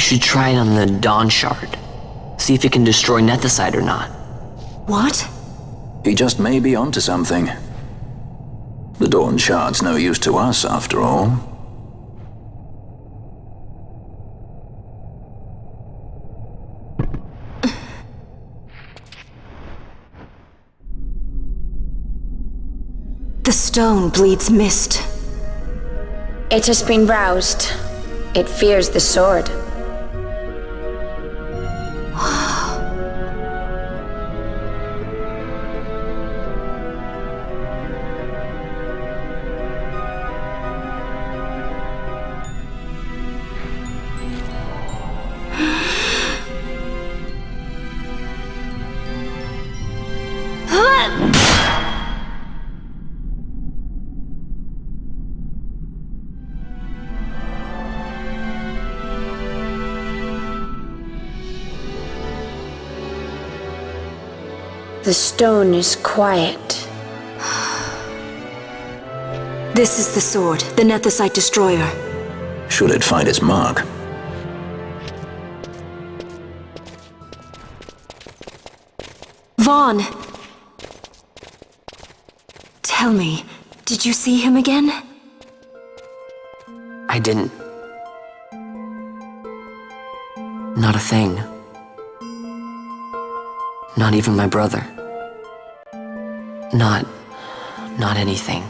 should try it on the Dawn Shard. See if it can destroy Nethicite or not. What? He just may be onto something. The Dawn Shard's no use to us, after all. The stone bleeds mist. It has been roused. It fears the sword. The stone is quiet. This is the sword, the Nethicite destroyer. Should it find its mark? Vaughn! Tell me, did you see him again? I didn't. Not a thing. Not even my brother. Not anything.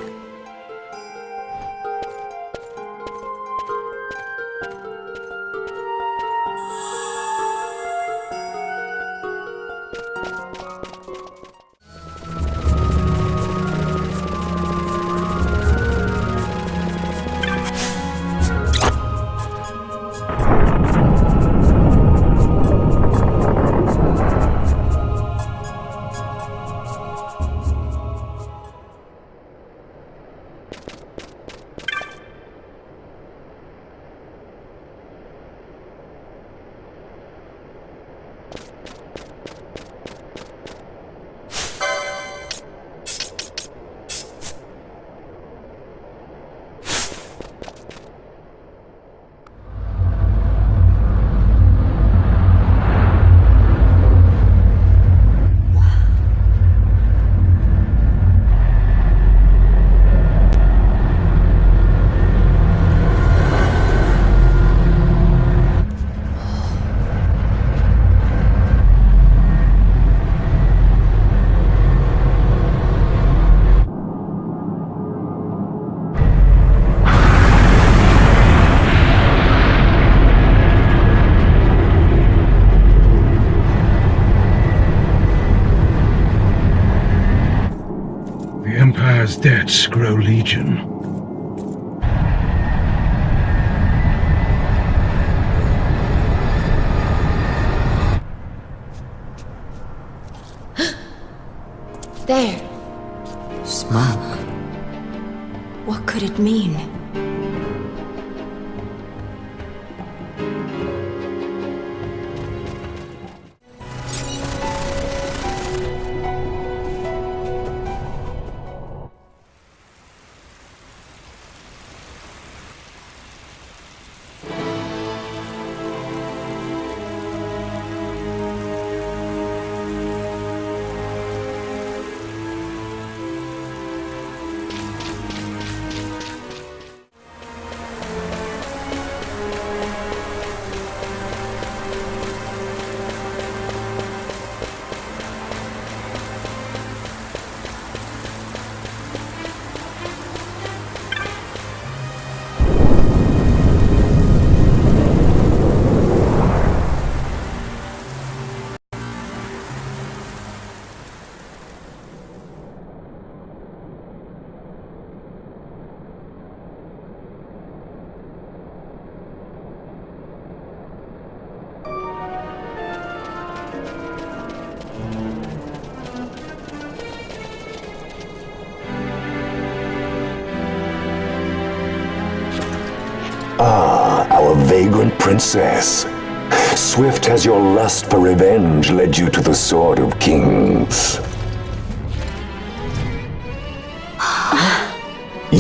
Empire's debts grow legion. There. Smoke. What could it mean? Our vagrant princess. Swift has your lust for revenge led you to the Sword of Kings.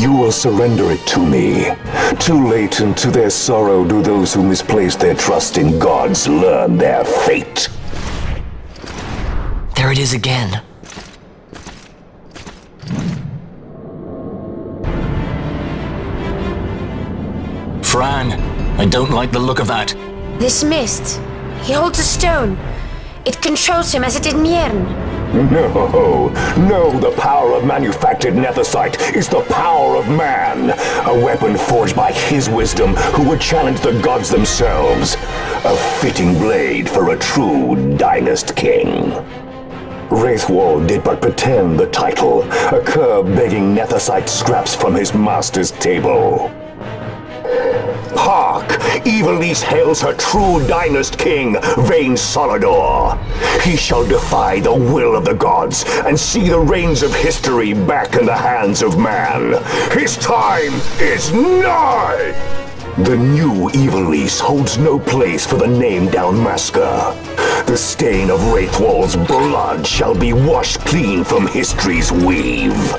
you will surrender it to me. Too late, and to their sorrow do those who misplace their trust in gods learn their fate. There it is again. Fran, I don't like the look of that. This mist. He holds a stone. It controls him as it did Miern. No, the power of manufactured nethicite is the power of man. A weapon forged by his wisdom who would challenge the gods themselves. A fitting blade for a true dynast king. Wraithwall did but pretend the title, a cur begging nethicite scraps from his master's table. Hark! Evilise hails her true dynast king, Vain Solidor. He shall defy the will of the gods and see the reins of history back in the hands of man. His time is nigh! The new Evilise holds no place for the name Dalmasca. The stain of Wraithwall's blood shall be washed clean from history's weave.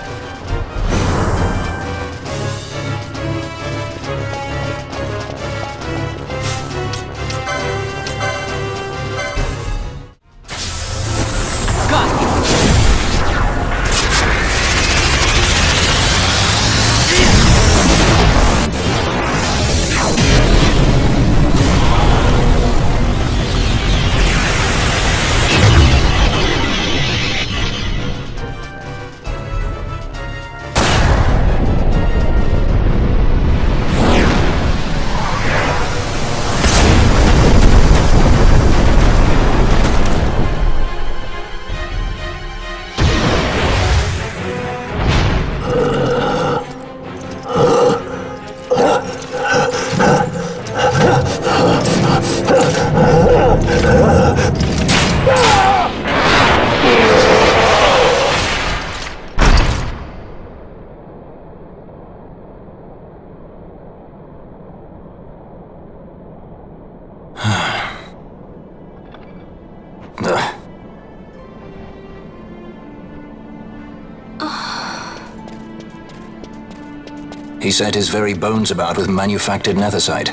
He set his very bones about with manufactured nethicite.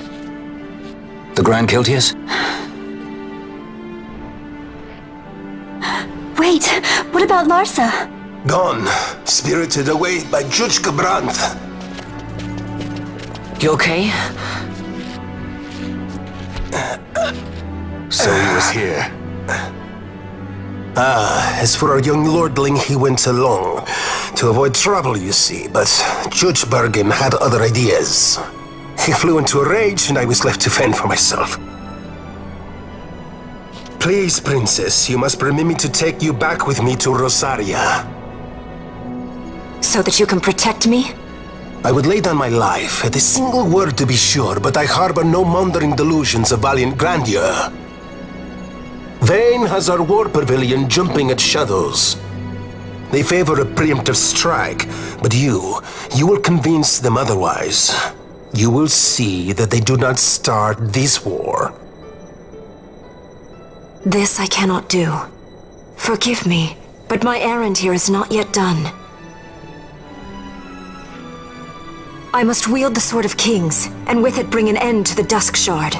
The Grand Kiltius? Wait, what about Larsa? Gone. Spirited away by Judge Brandt. You okay? So he was here. As for our young lordling, he went along. To avoid trouble, you see, but Judge Bergen had other ideas. He flew into a rage, and I was left to fend for myself. Please, Princess, you must permit me to take you back with me to Rosaria. So that you can protect me? I would lay down my life, at a single word to be sure, but I harbor no mouldering delusions of valiant grandeur. Vane has our war pavilion jumping at shadows. They favor a preemptive strike, but you will convince them otherwise. You will see that they do not start this war. This I cannot do. Forgive me, but my errand here is not yet done. I must wield the Sword of Kings, and with it bring an end to the Dusk Shard.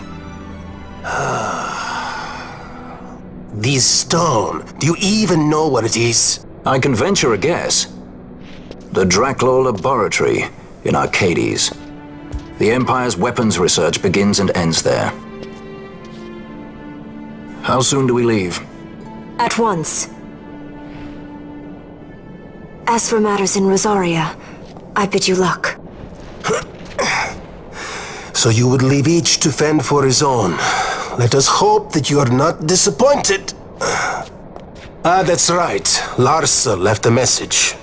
This stone, do you even know what it is? I can venture a guess. The Draclaw Laboratory in Arcades. The Empire's weapons research begins and ends there. How soon do we leave? At once. As for matters in Rosaria, I bid you luck. So you would leave each to fend for his own. Let us hope that you are not disappointed. That's right. Larsa left a message.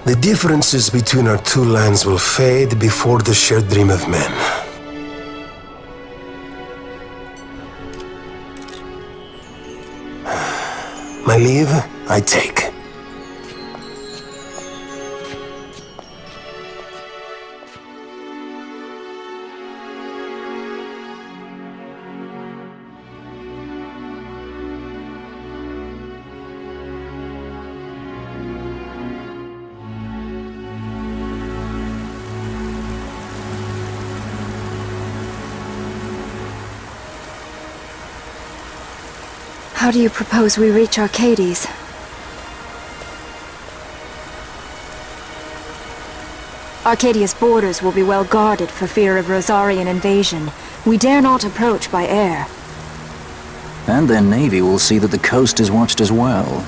The differences between our two lands will fade before the shared dream of men. My leave, I take. How do you propose we reach Arcades? Arcadia's borders will be well guarded for fear of Rosarian invasion. We dare not approach by air. And their navy will see that the coast is watched as well.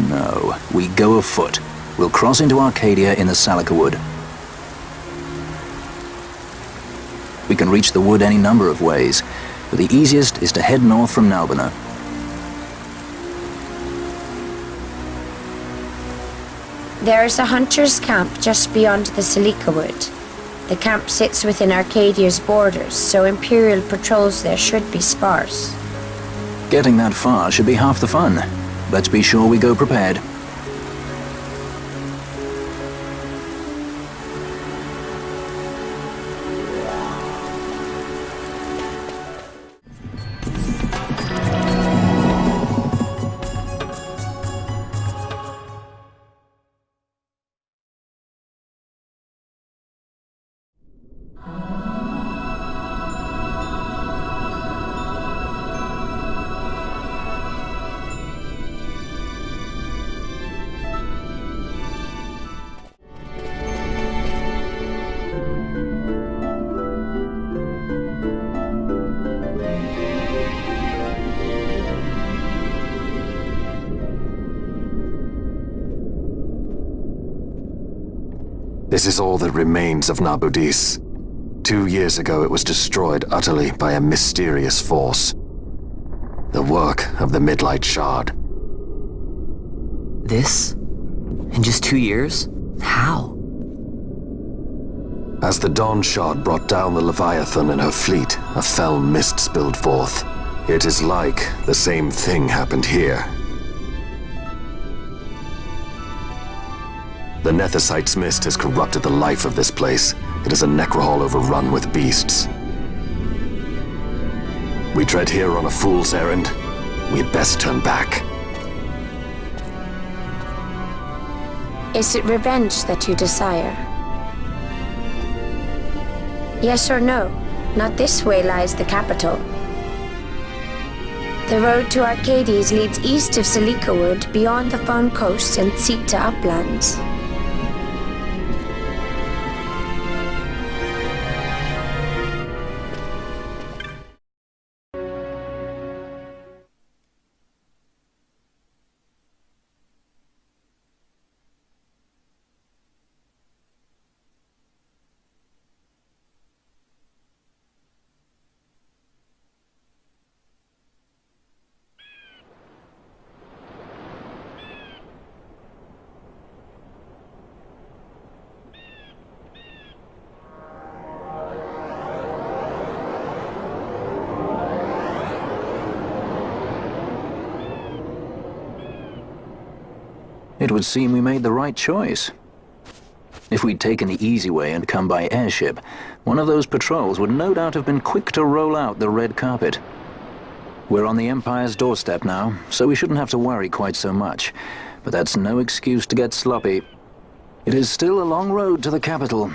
No, we go afoot. We'll cross into Arcadia in the Salika Wood. We can reach the wood any number of ways, but the easiest is to head north from Nalbina. There is a hunter's camp just beyond the Salika Wood. The camp sits within Arcadia's borders, so Imperial patrols there should be sparse. Getting that far should be half the fun. Let's be sure we go prepared. This is all that remains of Nabudis. 2 years ago it was destroyed utterly by a mysterious force. The work of the Midlight Shard. This? In just 2 years? How? As the Dawn Shard brought down the Leviathan and her fleet, a fell mist spilled forth. It is like the same thing happened here. The Nethicite's mist has corrupted the life of this place. It is a necrohol overrun with beasts. We tread here on a fool's errand. We'd best turn back. Is it revenge that you desire? Yes or no? Not this way lies the capital. The road to Arcades leads east of Salika Wood, beyond the Fawn Coast and Sita uplands. It would seem we made the right choice. If we'd taken the easy way and come by airship, one of those patrols would no doubt have been quick to roll out the red carpet. We're on the Empire's doorstep now, so we shouldn't have to worry quite so much. But that's no excuse to get sloppy. It is still a long road to the capital.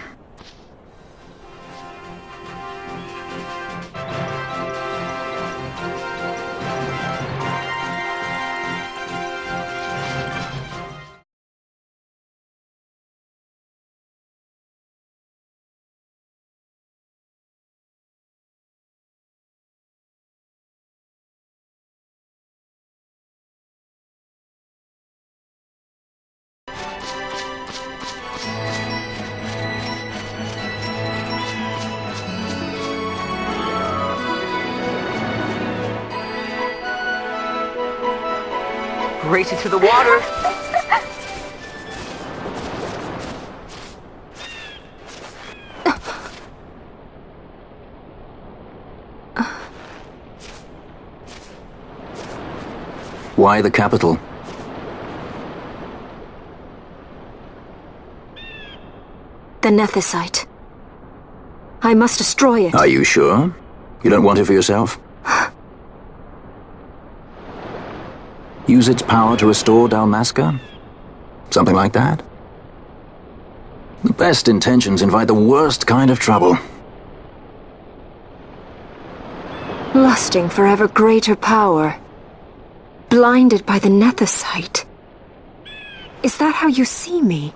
Racing to the water! Why the capital? The Nethicite. I must destroy it. Are you sure? You don't want it for yourself? Use its power to restore Dalmasca? Something like that? The best intentions invite the worst kind of trouble. Lusting for ever greater power. blinded by the nether sight. Is that how you see me?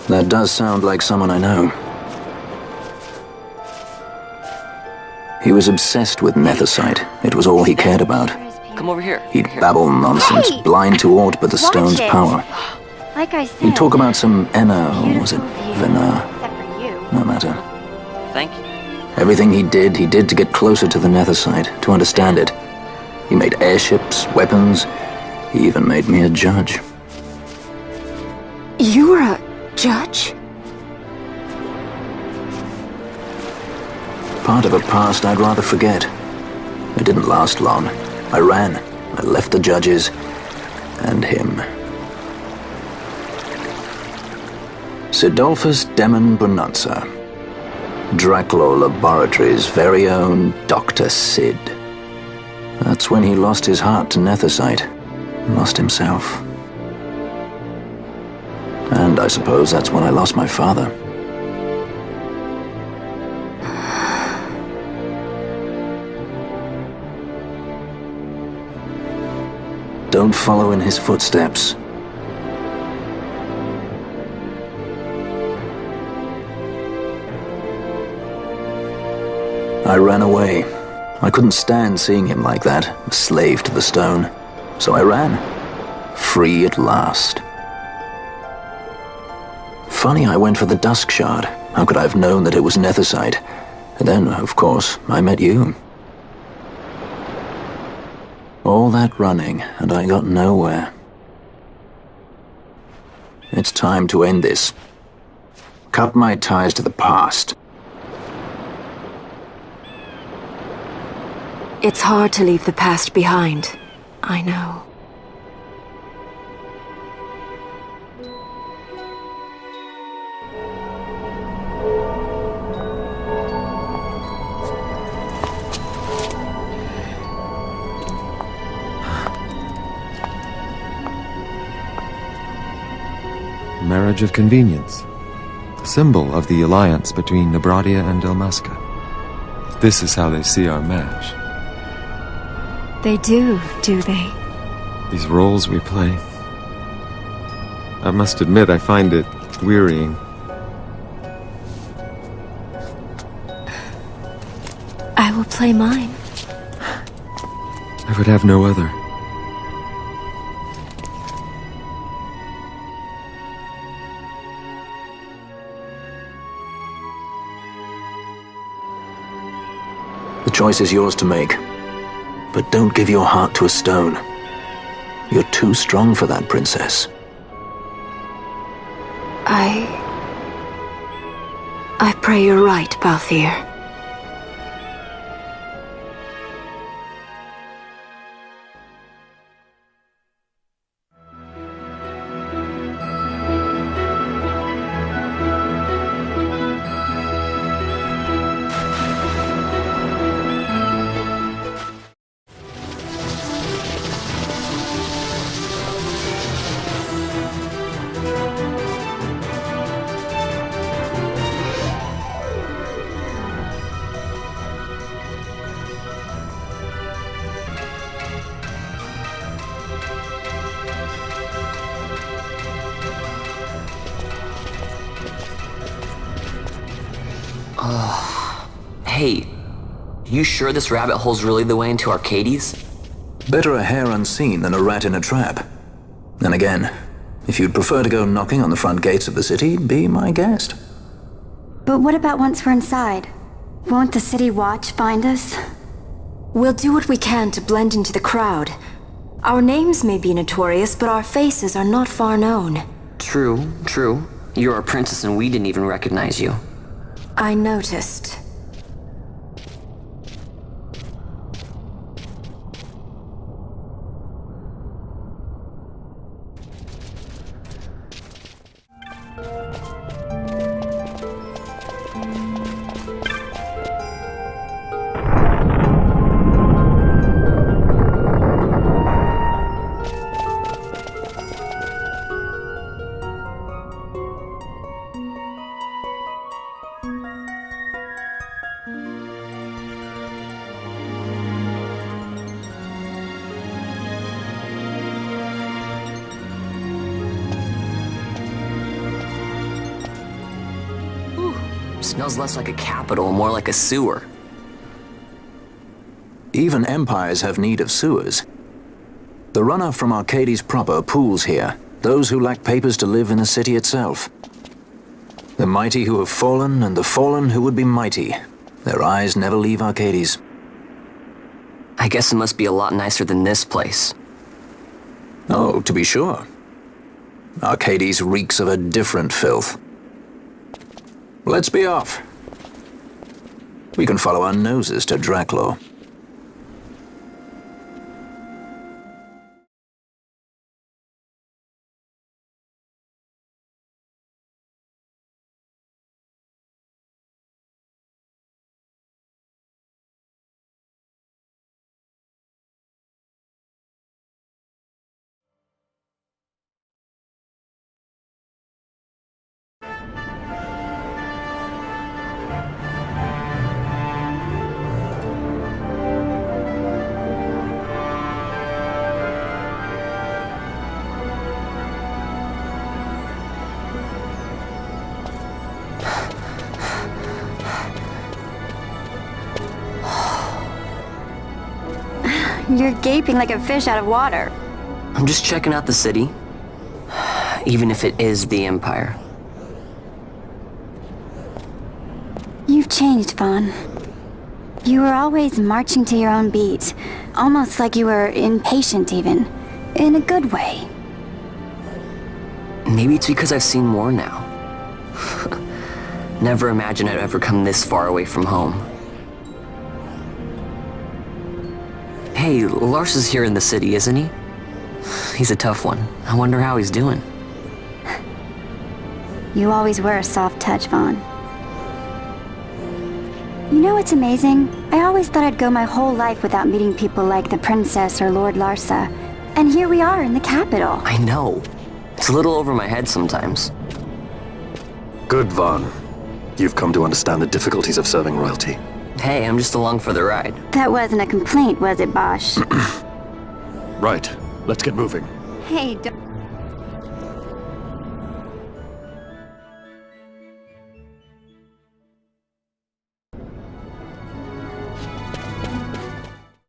That does sound like someone I know. He was obsessed with nethersight. It was all he cared about. Come over here. He'd babble nonsense, Hey! blind to aught but the stone's it. power. Like I said, He'd talk about some Enna, or was it beautiful view, Vena? except for you. No matter. Thank you. Everything he did to get closer to the nethersight, to understand it. He made airships, weapons. He even made me a judge. You were a judge? Part of a past I'd rather forget. It didn't last long. I ran. I left the judges. And him. Sidolphus Demon Bonanza. Draclaw Laboratories' very own Dr. Sid. That's when he lost his heart to nethersight. Lost himself. And I suppose that's when I lost my father. Don't follow in his footsteps. I ran away. I couldn't stand seeing him like that, a slave to the stone. So I ran. Free at last. Funny I went for the Dusk Shard. How could I have known that it was nethersight? And then, of course, I met you. All that running, and I got nowhere. It's time to end this. Cut my ties to the past. It's hard to leave the past behind. I know. Marriage of convenience. The symbol of the alliance between Nebradia and Delmasca. This is how they see our match. They do they? These roles we play. I must admit I find it wearying. I will play mine. I would have no other. The choice is yours to make. But don't give your heart to a stone. You're too strong for that, princess. I pray you're right, Balthier. Hey, you sure this rabbit hole's really the way into Arcades? Better a hare unseen than a rat in a trap. Then again, if you'd prefer to go knocking on the front gates of the city, be my guest. But what about once we're inside? Won't the city watch find us? We'll do what we can to blend into the crowd. Our names may be notorious, but our faces are not far known. True. You're our princess and we didn't even recognize you. I noticed. Smells less like a capital, more like a sewer. Even empires have need of sewers. The runoff from Arcades proper pools here, those who lack papers to live in the city itself. The mighty who have fallen, and the fallen who would be mighty. Their eyes never leave Arcades. I guess it must be a lot nicer than this place. Oh, to be sure. Arcades reeks of a different filth. Let's be off. We can follow our noses to Draclaw. You're gaping like a fish out of water. I'm just checking out the city. Even if it is the Empire. You've changed, Vaughn. You were always marching to your own beat. Almost like you were impatient even. In a good way. Maybe it's because I've seen more now. Never imagined I'd ever come this far away from home. Hey, Lars is here in the city, isn't he? He's a tough one. I wonder how he's doing. You always were a soft touch, Vaughn. You know what's amazing? I always thought I'd go my whole life without meeting people like the Princess or Lord Larsa. And here we are in the capital. I know. It's a little over my head sometimes. Good, Vaughn. You've come to understand the difficulties of serving royalty. Hey, I'm just along for the ride. That wasn't a complaint, was it, Bosch? Right. Let's get moving. Hey, don't...